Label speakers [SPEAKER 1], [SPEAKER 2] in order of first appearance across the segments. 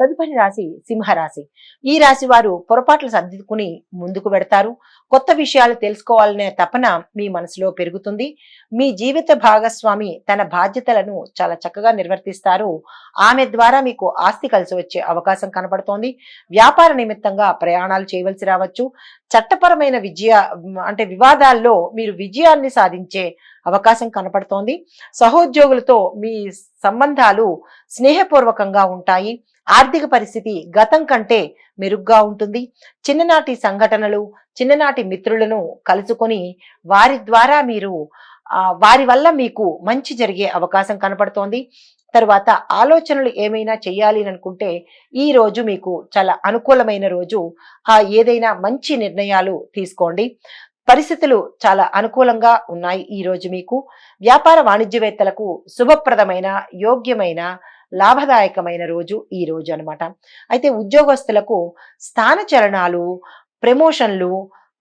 [SPEAKER 1] తదుపరి రాశి సింహరాశి. ఈ రాశి వారు పొరపాట్లు సర్దుకుని ముందుకు వెడతారు. కొత్త విషయాలు తెలుసుకోవాలనే తపన మీ మనసులో పెరుగుతుంది. మీ జీవిత భాగస్వామి తన బాధ్యతలను చాలా చక్కగా నిర్వర్తిస్తారు. ఆమె ద్వారా మీకు ఆస్తి కలిసి వచ్చే అవకాశం కనబడుతోంది. వ్యాపార నిమిత్తంగా ప్రయాణాలు చేయవలసి రావచ్చు. చట్టపరమైన వివాదాల్లో మీరు విజయాన్ని సాధించే అవకాశం కనపడుతోంది. సహోద్యోగులతో మీ సంబంధాలు స్నేహపూర్వకంగా ఉంటాయి. ఆర్థిక పరిస్థితి గతం కంటే మెరుగ్గా ఉంటుంది. చిన్ననాటి సంఘటనలు, చిన్ననాటి మిత్రులను కలుసుకొని వారి వల్ల మీకు మంచి జరిగే అవకాశం కనపడుతోంది. తరువాత ఆలోచనలు ఏమైనా చేయాలి అనుకుంటే ఈ రోజు మీకు చాలా అనుకూలమైన రోజు. ఏదైనా మంచి నిర్ణయాలు తీసుకోండి. పరిస్థితులు చాలా అనుకూలంగా ఉన్నాయి ఈ రోజు మీకు. వ్యాపార వాణిజ్యవేత్తలకు శుభప్రదమైన, యోగ్యమైన, లాభదాయకమైన రోజు ఈ రోజు అన్నమాట. అయితే ఉద్యోగస్తులకు స్థానచలనాలు, ప్రమోషన్లు,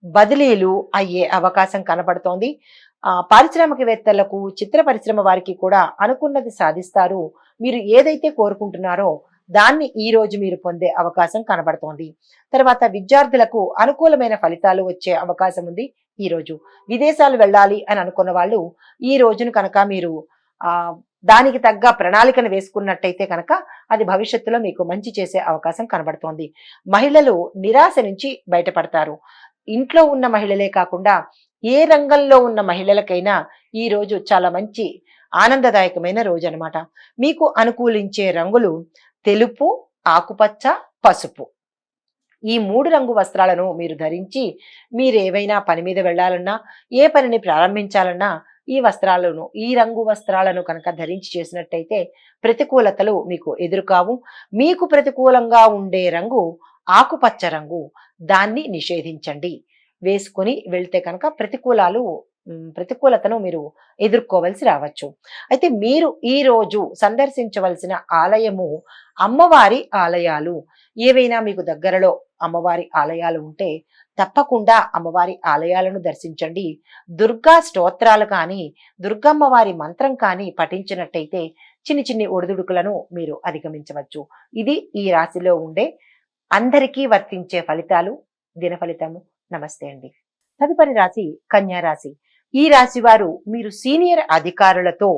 [SPEAKER 1] బదిలీలు అయ్యే అవకాశం కనబడుతోంది. పారిశ్రామికవేత్తలకు, చిత్ర పరిశ్రమ వారికి కూడా అనుకున్నది సాధిస్తారు. మీరు ఏదైతే కోరుకుంటున్నారో దాన్ని ఈ రోజు మీరు పొందే అవకాశం కనబడుతోంది. తర్వాత విద్యార్థులకు అనుకూలమైన ఫలితాలు వచ్చే అవకాశం ఉంది ఈ రోజు. విదేశాలు వెళ్ళాలి అని అనుకున్న వాళ్ళు ఈ రోజును కనుక మీరు దానికి తగ్గ ప్రణాళికను వేసుకున్నట్టయితే కనుక అది భవిష్యత్తులో మీకు మంచి చేసే అవకాశం కనబడుతోంది. మహిళలు నిరాశ నుంచి బయటపడతారు. ఇంట్లో ఉన్న మహిళలే కాకుండా ఏ రంగంలో ఉన్న మహిళలకైనా ఈ రోజు చాలా మంచి ఆనందదాయకమైన రోజు అన్నమాట. మీకు అనుకూలించే రంగులు తెలుపు, ఆకుపచ్చ, పసుపు. ఈ 3 రంగు వస్త్రాలను మీరు ధరించి మీరేవైనా పని మీద వెళ్ళాలన్నా, ఏ పనిని ప్రారంభించాలన్నా ఈ రంగు వస్త్రాలను కనుక ధరించి చేసినట్టయితే ప్రతికూలతలు మీకు ఎదురుకావు. మీకు ప్రతికూలంగా ఉండే రంగు ఆకుపచ్చ రంగు. దాన్ని నిషేధించండి. వేసుకొని వెళ్తే కనుక ప్రతికూలతను మీరు ఎదుర్కోవలసి రావచ్చు. అయితే మీరు ఈ రోజు సందర్శించవలసిన ఆలయము అమ్మవారి ఆలయాలు. ఏవైనా మీకు దగ్గరలో అమ్మవారి ఆలయాలు ఉంటే తప్పకుండా అమ్మవారి ఆలయాలను దర్శించండి. దుర్గా స్తోత్రాలు కానీ, దుర్గమ్మవారి మంత్రం కానీ పఠించినట్టయితే చిన్ని ఒడిదుడుకులను మీరు అధిగమించవచ్చు. ఇది ఈ రాశిలో ఉండే అందరికీ వర్తించే ఫలితాలు, దిన ఫలితము. నమస్తే అండి. తదుపరి రాశి కన్యా రాశి. ఈ రాశి వారు మీరు సీనియర్ అధికారులతో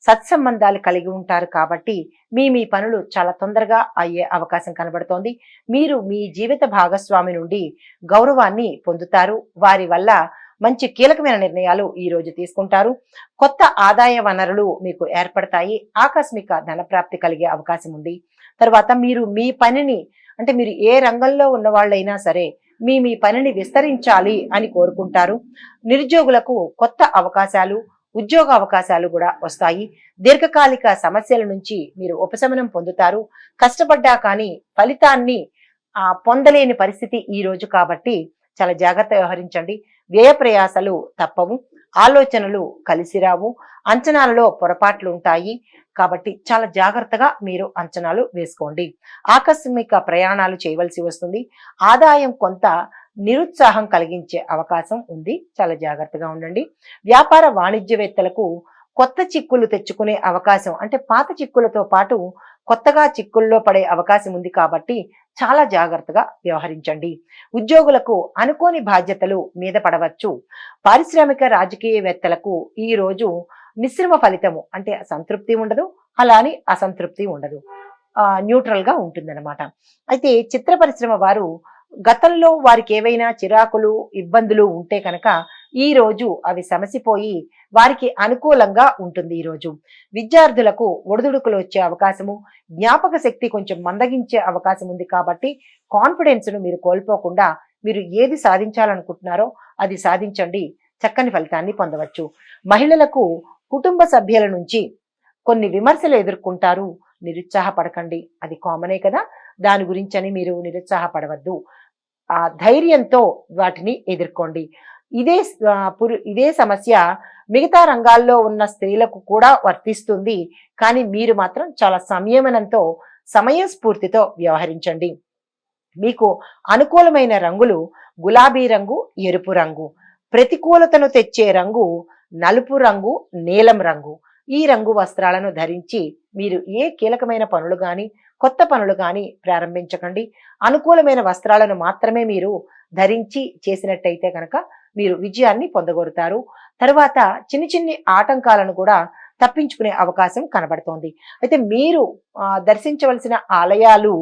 [SPEAKER 1] సత్సంబంధాలు కలిగి ఉంటారు కాబట్టి మీ పనులు చాలా తొందరగా అయ్యే అవకాశం కనబడుతోంది. మీరు మీ జీవిత భాగస్వామి నుండి గౌరవాన్ని పొందుతారు. వారి వల్ల మంచి కీలకమైన నిర్ణయాలు ఈ రోజు తీసుకుంటారు. కొత్త ఆదాయ వనరులు మీకు ఏర్పడతాయి. ఆకస్మిక ధనప్రాప్తి కలిగే అవకాశం ఉంది. తర్వాత మీరు మీ పనిని మీరు ఏ రంగంలో ఉన్న వాళ్ళైనా సరే మీ పనిని విస్తరించాలి అని కోరుకుంటారు. నిరుద్యోగులకు కొత్త అవకాశాలు, ఉద్యోగ అవకాశాలు కూడా వస్తాయి. దీర్ఘకాలిక సమస్యల నుంచి మీరు ఉపశమనం పొందుతారు. కష్టపడ్డా కానీ ఫలితాన్ని పొందలేని పరిస్థితి ఈ రోజు కాబట్టి చాలా జాగ్రత్త వ్యవహరించండి. వ్యయ ప్రయాసలు తప్పవు. ఆలోచనలు కలిసిరావు. అంచనాలలో పొరపాట్లు ఉంటాయి కాబట్టి చాలా జాగ్రత్తగా మీరు అంచనాలు వేసుకోండి. ఆకస్మిక ప్రయాణాలు చేయవలసి వస్తుంది. ఆదాయం కొంత నిరుత్సాహం కలిగించే అవకాశం ఉంది. చాలా జాగ్రత్తగా ఉండండి. వ్యాపార వాణిజ్యవేత్తలకు కొత్త చిక్కులు తెచ్చుకునే అవకాశం, పాత చిక్కులతో పాటు కొత్తగా చిక్కుల్లో పడే అవకాశం ఉంది కాబట్టి చాలా జాగ్రత్తగా వ్యవహరించండి. ఉద్యోగులకు అనుకోని బాధ్యతలు మీద పడవచ్చు. పారిశ్రామిక రాజకీయవేత్తలకు ఈ రోజు మిశ్రమ ఫలితము, సంతృప్తి ఉండదు, అలాని అసంతృప్తి ఉండదు, న్యూట్రల్ గా ఉంటుందన్నమాట. అయితే చిత్ర పరిశ్రమ వారు గతంలో వారికి ఏవైనా చిరాకులు, ఇబ్బందులు ఉంటే కనుక ఈ రోజు అవి సమసిపోయి వారికి అనుకూలంగా ఉంటుంది. ఈ రోజు విద్యార్థులకు ఒడిదుడుకులు వచ్చే అవకాశము, జ్ఞాపక శక్తి కొంచెం మందగించే అవకాశం ఉంది కాబట్టి కాన్ఫిడెన్స్ ను మీరు కోల్పోకుండా మీరు ఏది సాధించాలనుకుంటున్నారో అది సాధించండి. చక్కని ఫలితాన్ని పొందవచ్చు. మహిళలకు కుటుంబ సభ్యుల నుంచి కొన్ని విమర్శలు ఎదుర్కొంటారు. నిరుత్సాహపడకండి, అది కామనే కదా. దాని గురించని మీరు నిరుత్సాహపడవద్దు. ధైర్యంతో వాటిని ఎదుర్కోండి. ఇదే సమస్య మిగతా రంగాల్లో ఉన్న స్త్రీలకు కూడా వర్తిస్తుంది. కానీ మీరు మాత్రం చాలా సంయమనంతో, సమయస్ఫూర్తితో వ్యవహరించండి. మీకు అనుకూలమైన రంగులు గులాబీ రంగు, ఎరుపు రంగు. ప్రతికూలతను తెచ్చే రంగు నలుపు రంగు, నీలం రంగు. ఈ రంగు వస్త్రాలను ధరించి మీరు ఏ కీలకమైన పనులు గాని, కొత్త పనులు గాని ప్రారంభించకండి. అనుకూలమైన వస్త్రాలను మాత్రమే మీరు ధరించి చేసినట్టయితే కనుక మీరు విజయాన్ని పొందగోరుతారు. తరువాత చిన్ని చిన్ని ఆటంకాలను కూడా తప్పించుకునే అవకాశం కనబడుతోంది. అయితే మీరు దర్శించవలసిన ఆలయాలు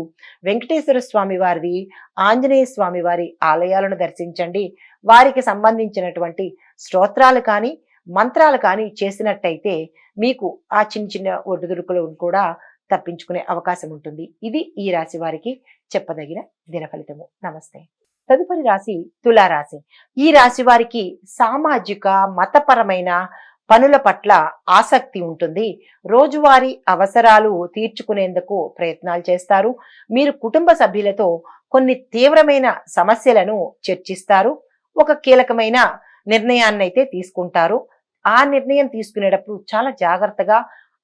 [SPEAKER 1] వెంకటేశ్వర స్వామి వారివి, ఆంజనేయ స్వామి వారి ఆలయాలను దర్శించండి. వారికి సంబంధించినటువంటి స్తోత్రాలు కానీ, మంత్రాలు కానీ చేసినట్టయితే మీకు ఆ చిన్న చిన్న ఒడిదుడుకులు కూడా తప్పించుకునే అవకాశం ఉంటుంది. ఇది ఈ రాశి వారికి చెప్పదగిన దిన ఫలితము. నమస్తే. తదుపరి రాశి తులారాశి. ఈ రాశి వారికి సామాజిక, మతపరమైన పనుల పట్ల ఆసక్తి ఉంటుంది. రోజువారీ అవసరాలు తీర్చుకునేందుకు ప్రయత్నాలు చేస్తారు. మీరు కుటుంబ సభ్యులతో కొన్ని తీవ్రమైన సమస్యలను చర్చిస్తారు. ఒక కీలకమైన నిర్ణయాన్నైతే తీసుకుంటారు. ఆ నిర్ణయం తీసుకునేటప్పుడు చాలా జాగ్రత్తగా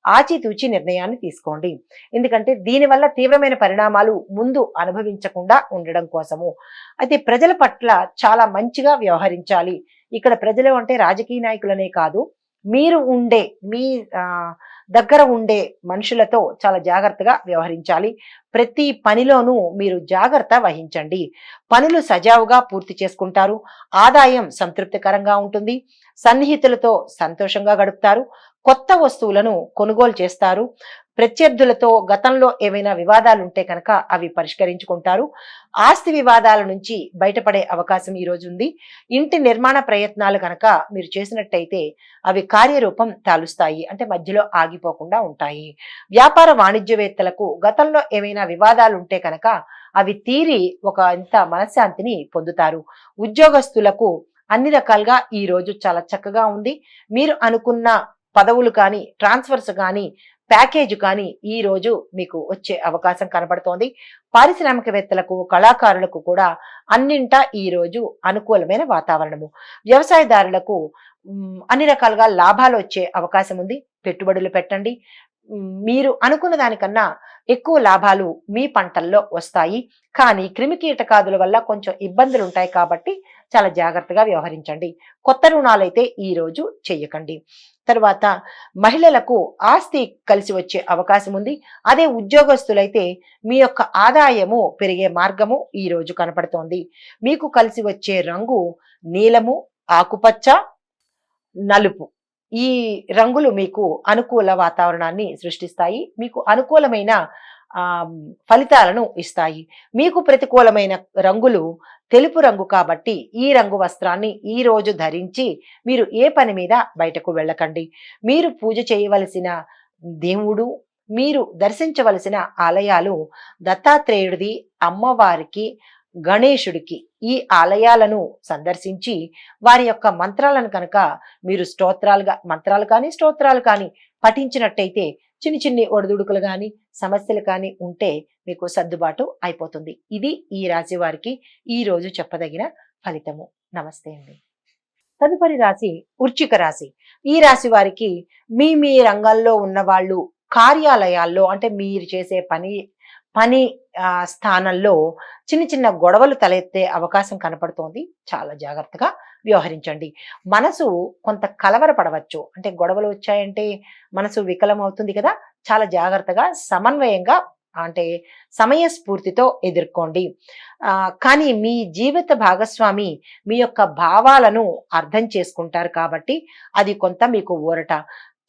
[SPEAKER 1] ఆచితూచి నిర్ణయాన్ని తీసుకోండి. ఎందుకంటే దీనివల్ల తీవ్రమైన పరిణామాలు ముందు అనుభవించకుండా ఉండడం కోసము. అయితే ప్రజల పట్ల చాలా మంచిగా వ్యవహరించాలి. ఇక్కడ ప్రజలు అంటే రాజకీయ నాయకులనే కాదు, మీరు ఉండే మీ దగ్గర ఉండే మనుషులతో చాలా జాగ్రత్తగా వ్యవహరించాలి. ప్రతి పనిలోనూ మీరు జాగ్రత్త వహించండి. పనులు సజావుగా పూర్తి చేసుకుంటారు. ఆదాయం సంతృప్తికరంగా ఉంటుంది. సన్నిహితులతో సంతోషంగా గడుపుతారు. కొత్త వస్తువులను కొనుగోలు చేస్తారు. ప్రత్యర్థులతో గతంలో ఏవైనా వివాదాలు ఉంటే కనుక అవి పరిష్కరించుకుంటారు. ఆస్తి వివాదాల నుంచి బయటపడే అవకాశం ఈ రోజు ఉంది. ఇంటి నిర్మాణ ప్రయత్నాలు కనుక మీరు చేసినట్టయితే అవి కార్యరూపం తాలుస్తాయి. అంటే మధ్యలో ఆగిపోకుండా ఉంటాయి. వ్యాపార వాణిజ్యవేత్తలకు గతంలో ఏవైనా వివాదాలు ఉంటే కనుక అవి తీరి ఒక ఇంత మనశ్శాంతిని పొందుతారు. ఉద్యోగస్తులకు అన్ని రకాలుగా ఈ రోజు చాలా చక్కగా ఉంది. మీరు అనుకున్న పదవులు కానీ, ట్రాన్స్ఫర్స్ కానీ, ప్యాకేజ్ కానీ ఈ రోజు మీకు వచ్చే అవకాశం కనబడుతోంది. పారిశ్రామికవేత్తలకు, కళాకారులకు కూడా అన్నింటా ఈ రోజు అనుకూలమైన వాతావరణము. వ్యవసాయదారులకు అన్ని రకాలుగా లాభాలు వచ్చే అవకాశం ఉంది. పెట్టుబడులు పెట్టండి. మీరు అనుకున్న దానికన్నా ఎక్కువ లాభాలు మీ పంటల్లో వస్తాయి. కానీ క్రిమికీటకాదుల వల్ల కొంచెం ఇబ్బందులు ఉంటాయి కాబట్టి చాలా జాగ్రత్తగా వ్యవహరించండి. కొత్త రుణాలైతే ఈ రోజు చెయ్యకండి. తర్వాత మహిళలకు ఆస్తి కలిసి వచ్చే అవకాశం ఉంది. అదే ఉద్యోగస్తులైతే మీ యొక్క ఆదాయము పెరిగే మార్గము ఈ రోజు కనపడుతోంది. మీకు కలిసి వచ్చే రంగు నీలము, ఆకుపచ్చ, నలుపు. ఈ రంగులు మీకు అనుకూల వాతావరణాన్ని సృష్టిస్తాయి. మీకు అనుకూలమైన ఫలితాలను ఇస్తాయి. మీకు ప్రతికూలమైన రంగులు తెలుపు రంగు కాబట్టి ఈ రంగు వస్త్రాన్ని ఈ రోజు ధరించి మీరు ఏ పని మీద బయటకు వెళ్ళకండి. మీరు పూజ చేయవలసిన దేవుడు, మీరు దర్శించవలసిన ఆలయాలు దత్తాత్రేయుడిది, అమ్మవారికి, గణేశుడికి. ఈ ఆలయాలను సందర్శించి వారి యొక్క మంత్రాలను కనుక మీరు స్తోత్రాలు కానీ పఠించినట్టయితే చిన్ని చిన్ని ఒడిదుడుకులు కానీ, సమస్యలు కానీ ఉంటే మీకు సర్దుబాటు అయిపోతుంది. ఇది ఈ రాశి వారికి ఈ రోజు చెప్పదగిన ఫలితము. నమస్తే అండి. తదుపరి రాశి వృశ్చిక రాశి. ఈ రాశి వారికి మీ రంగంలో ఉన్న వాళ్ళు కార్యాలయాల్లో అంటే మీరు చేసే పని స్థానంలో చిన్న చిన్న గొడవలు తలెత్తే అవకాశం కనపడుతోంది. చాలా జాగ్రత్తగా వ్యవహరించండి. మనసు కొంత కలవరపడవచ్చు. అంటే గొడవలు వచ్చాయంటే మనసు వికలం అవుతుంది కదా. చాలా జాగ్రత్తగా సమన్వయంగా అంటే సమయస్ఫూర్తితో ఎదుర్కోండి. కానీ మీ జీవిత భాగస్వామి మీ యొక్క భావాలను అర్థం చేసుకుంటారు కాబట్టి అది కొంత మీకు ఊరట.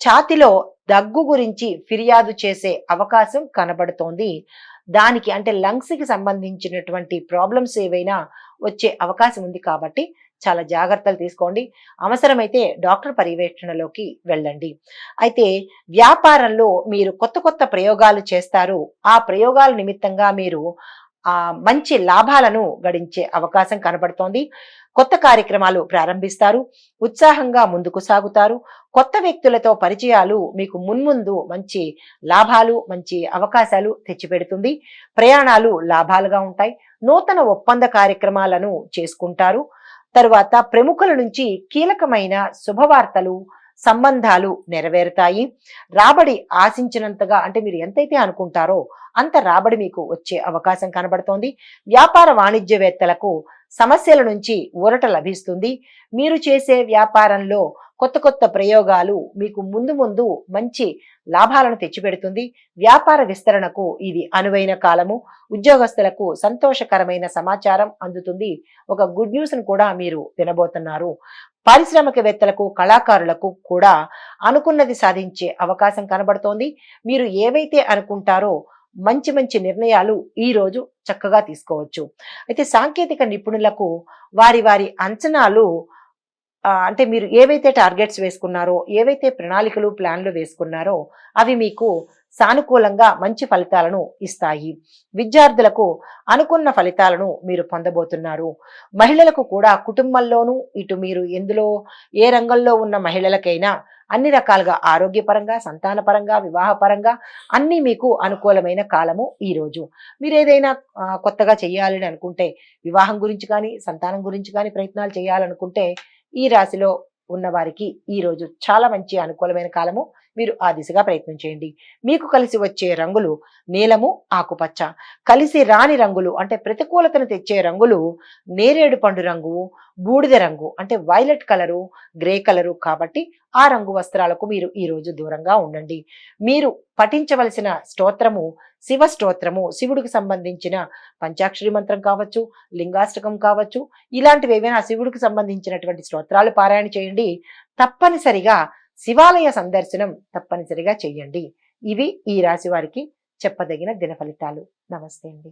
[SPEAKER 1] ఛాతిలో దగ్గు గురించి ఫిర్యాదు చేసే అవకాశం కనబడుతోంది. దానికి అంటే లంగ్స్ కి సంబంధించినటువంటి ప్రాబ్లమ్స్ ఏవైనా వచ్చే అవకాశం ఉంది కాబట్టి చాలా జాగ్రత్తలు తీసుకోండి. అవసరమైతే డాక్టర్ పర్యవేక్షణలోకి వెళ్ళండి. అయితే వ్యాపారంలో మీరు కొత్త కొత్త ప్రయోగాలు చేస్తారు. ఆ ప్రయోగాల నిమిత్తంగా మీరు మంచి లాభాలను గడించే అవకాశం కనబడుతోంది. కొత్త కార్యక్రమాలు ప్రారంభిస్తారు. ఉత్సాహంగా ముందుకు సాగుతారు. కొత్త వ్యక్తులతో పరిచయాలు మీకు మున్ముందు మంచి లాభాలు, మంచి అవకాశాలు తెచ్చిపెడుతుంది. ప్రయాణాలు లాభాలుగా ఉంటాయి. నూతన ఒప్పంద కార్యక్రమాలను చేసుకుంటారు. తరువాత ప్రముఖుల నుంచి కీలకమైన శుభవార్తలు, సంబంధాలు నెరవేరుతాయి. రాబడి ఆశించినంతగా అంటే మీరు ఎంతైతే అనుకుంటారో అంత రాబడి మీకు వచ్చే అవకాశం కనబడుతోంది. వ్యాపార వాణిజ్యవేత్తలకు సమస్యల నుంచి ఊరట లభిస్తుంది. మీరు చేసే వ్యాపారంలో కొత్త కొత్త ప్రయోగాలు మీకు ముందు ముందు మంచి లాభాలను తెచ్చిపెడుతుంది. వ్యాపార విస్తరణకు ఇది అనువైన కాలము. ఉద్యోగస్తులకు సంతోషకరమైన సమాచారం అందుతుంది. ఒక గుడ్ న్యూస్ ను కూడా మీరు వినబోతున్నారు. పారిశ్రామికవేత్తలకు, కళాకారులకు కూడా అనుకున్నది సాధించే అవకాశం కనబడుతోంది. మీరు ఏవైతే అనుకుంటారో మంచి మంచి నిర్ణయాలు ఈ రోజు చక్కగా తీసుకోవచ్చు. అయితే సాంకేతిక నిపుణులకు వారి వారి అంచనాలు అంటే మీరు ఏవైతే టార్గెట్స్ వేసుకున్నారో, ఏవైతే ప్రణాళికలు, ప్లాన్లు వేసుకున్నారో అవి మీకు సానుకూలంగా మంచి ఫలితాలను ఇస్తాయి. విద్యార్థులకు అనుకున్న ఫలితాలను మీరు పొందబోతున్నారు. మహిళలకు కూడా కుటుంబంలోనూ ఇటు మీరు ఎందులో ఏ రంగంలో ఉన్న మహిళలకైనా అన్ని రకాలుగా ఆరోగ్యపరంగా, సంతానపరంగా, వివాహపరంగా అన్నీ మీకు అనుకూలమైన కాలము ఈ రోజు. మీరు ఏదైనా కొత్తగా చేయాలని అనుకుంటే, వివాహం గురించి కానీ, సంతానం గురించి కానీ ప్రయత్నాలు చేయాలనుకుంటే ఈ రాశిలో ఉన్న వారికి ఈ రోజు చాలా మంచి అనుకూలమైన కాలము. మీరు ఆ దిశగా ప్రయత్నం చేయండి. మీకు కలిసి వచ్చే రంగులు నీలము, ఆకుపచ్చ. కలిసి రాని రంగులు అంటే ప్రతికూలతను తెచ్చే రంగులు నేరేడు పండు రంగు, బూడిద రంగు అంటే వైలెట్ కలరు, గ్రే కలరు. కాబట్టి ఆ రంగు వస్త్రాలకు మీరు ఈ రోజు దూరంగా ఉండండి. మీరు పఠించవలసిన స్తోత్రము శివ స్తోత్రము. శివుడికి సంబంధించిన పంచాక్షరి మంత్రం కావచ్చు, లింగాష్టకం కావచ్చు, ఇలాంటివి ఏవైనా శివుడికి సంబంధించినటువంటి స్తోత్రాలు పారాయణ చేయండి. తప్పనిసరిగా శివాలయ సందర్శనం తప్పనిసరిగా చెయ్యండి. ఇవి ఈ రాశి వారికి చెప్పదగిన దిన ఫలితాలు. నమస్తే అండి.